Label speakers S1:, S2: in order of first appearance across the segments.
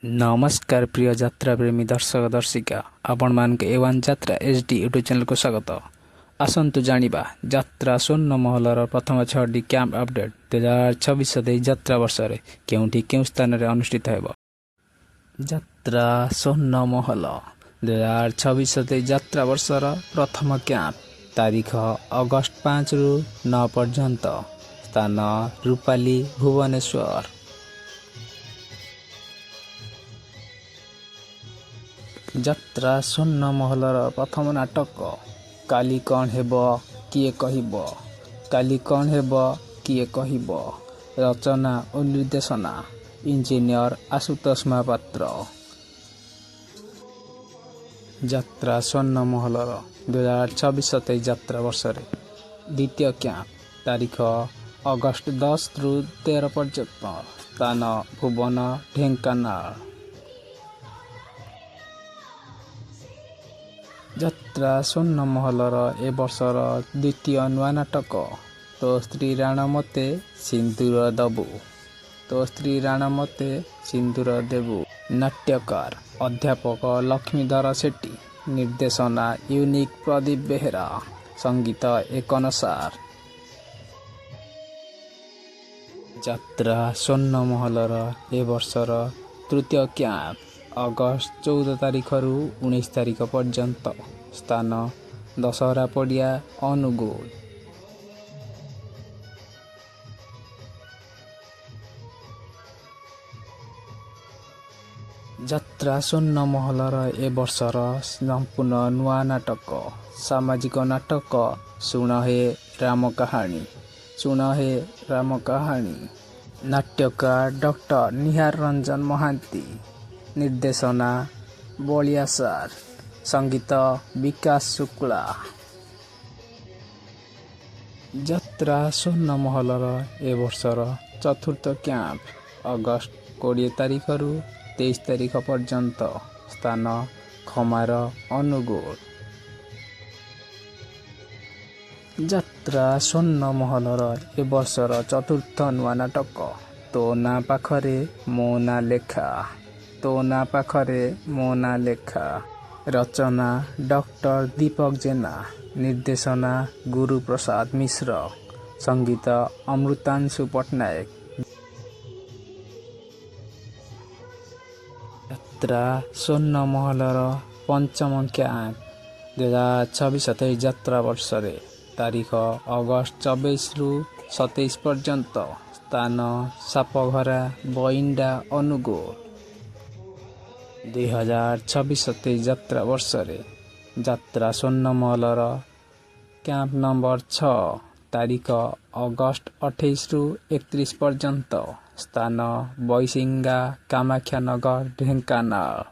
S1: नमस्कार प्रिय यात्रा प्रेमी दर्शक दर्शिका आपण मान A1 यात्रा HD यूट्यूब चैनल को स्वागत। आसंतु जानिबा यात्रा स्वर्ण महलर प्रथम 6टी कैंप अपडेट 2026 यात्रा वर्ष रे केउठी केउ स्थान रे अनुष्ठित हेबो। यात्रा स्वर्ण महल 2026 यात्रा वर्षर प्रथम कैंप तारीख अगस्त 5 रु 9 पर्यंत स्थान रूपाली भुवनेश्वर। यात्रा स्वर्ण महलर प्रथम नाटक काली कौन हेब किए कहिब काली कौन हेब किए कहिब रचना और निर्देशना इंजीनियर आशुतोष महापात्र। यात्रा स्वर्ण महलर 2026 यात्रा वर्ष द्वितीय कैंप तारीख अगस्त 10 रु 13 पर्यंत स्थान भुवन ढेंकानाल। यात्रा स्वर्ण महलर ए वर्षर द्वितीय नुआ नाटक तो स्त्री राण मते सिंदूर दबु तो स्त्री राण मते सिंदूर देबु। नाट्यकार अध्यापक लक्ष्मीधर सेट्टी, निर्देशना यूनिक प्रदीप बेहेरा, संगीत एकनसार। यात्रा स्वर्ण महलर ए वर्षर तृतीय कैंप अगस्त 14 तारीख रु 19 तारीख पर्यंत स्थान दशहरा पड़िया अनुगुल। यात्रा स्वर्ण महलर ए वर्षर संपूर्ण नुआ नाटक सामाजिक नाटक सुण हे राम कहानी सुण हे राम कहानी। नाट्यकार डॉक्टर निहार रंजन महांती, निर्देशना बलिया सार, संगीत विकास शुक्ला। यात्रा स्वर्ण महलर ए वर्षर चतुर्थ कैंप अगस्त 20 तारीख रु 23 तारीख पर्यंत स्थान खमार अनुगुल। यात्रा स्वर्ण महलर ए वर्षर चतुर्थ नुआ नाटक तो ना पाखरे मो ना लेखा तो ना पाखरे मो ना लेखा। रचना डॉक्टर दीपक जेना, निर्देशना गुरु प्रसाद मिश्र, संगीत अमृतांशु पट्टनायक। यात्रा स्वर्ण महलर पंचम कैंप 2026 यात्रा वर्ष तारीख अगस्त 24 रु 27 पर्यंत स्थान सापघरा बइंडा अनुगुल। 2026 यात्रा वर्ष यात्रा स्वर्ण महलर कैंप नंबर 6 तारीख अगस्त 28 रु 31 पर्यंत स्थान बैसिंगा कामाख्यानगर ढेंकानाल।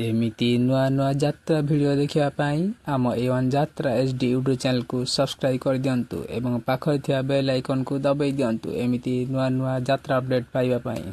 S1: एमिति नुआ नुआ यात्रा वीडियो देखिया पाई आम A1 यात्रा HD यूट्यूब चैनल को सब्सक्राइब कर दियंतु एवं पाखरे थिया बेल आइकन को दबाई दियंतु एमिति नुआ नुआ यात्रा अपडेट पाइबा पाई।